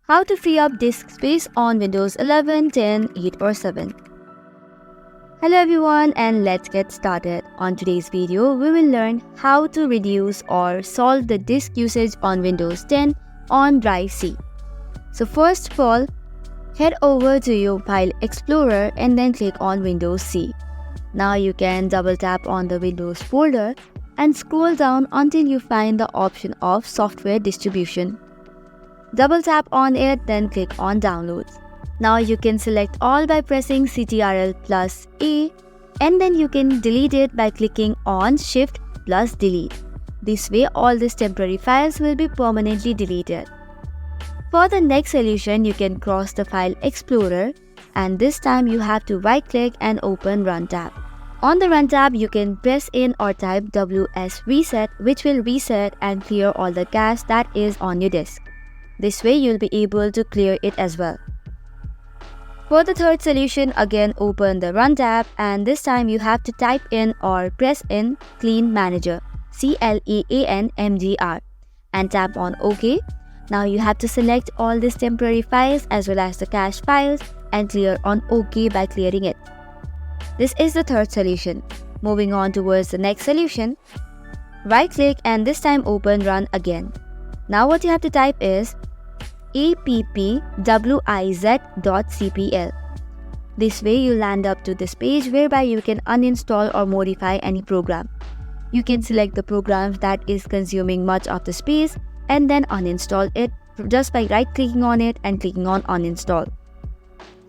How to free up disk space on Windows 11, 10, 8 or 7. Hello everyone and let's get started. On today's video, we will learn how to reduce or solve the disk usage on Windows 10 on drive C. So first of all, head over to your File Explorer and then click on Windows C. Now you can double tap on the Windows folder and scroll down until you find the option of Software Distribution. Double tap on it, then click on Downloads. Now you can select all by pressing Ctrl+A and then you can delete it by clicking on Shift+Delete. This way all these temporary files will be permanently deleted. For the next solution, you can cross the File Explorer and this time you have to right click and open Run tab. On the Run tab, you can press in or type WS Reset, which will reset and clear all the cache that is on your disk. This way you'll be able to clear it as well. For the third solution, again open the Run tab and this time you have to type in or press in Clean Manager, CLEANMGR, and tap on OK. Now you have to select all these temporary files as well as the cache files and clear on OK by clearing it. This is the third solution. Moving on towards the next solution, right click and this time open Run again. Now what you have to type is appwiz.cpl. This way you land up to this page whereby you can uninstall or modify any program. You can select the programs that is consuming much of the space and then uninstall it just by right clicking on it and clicking on uninstall.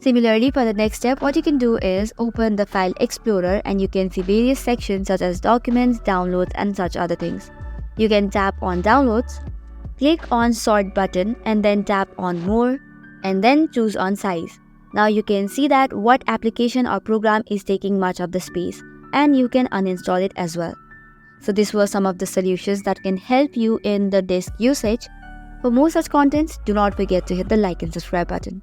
Similarly, for the next step, what you can do is open the File Explorer and you can see various sections such as Documents, Downloads and such other things. You can tap on Downloads, click on Sort button and then tap on More and then choose on Size. Now you can see that what application or program is taking much of the space and you can uninstall it as well. So this were some of the solutions that can help you in the disk usage. For more such contents, do not forget to hit the like and subscribe button.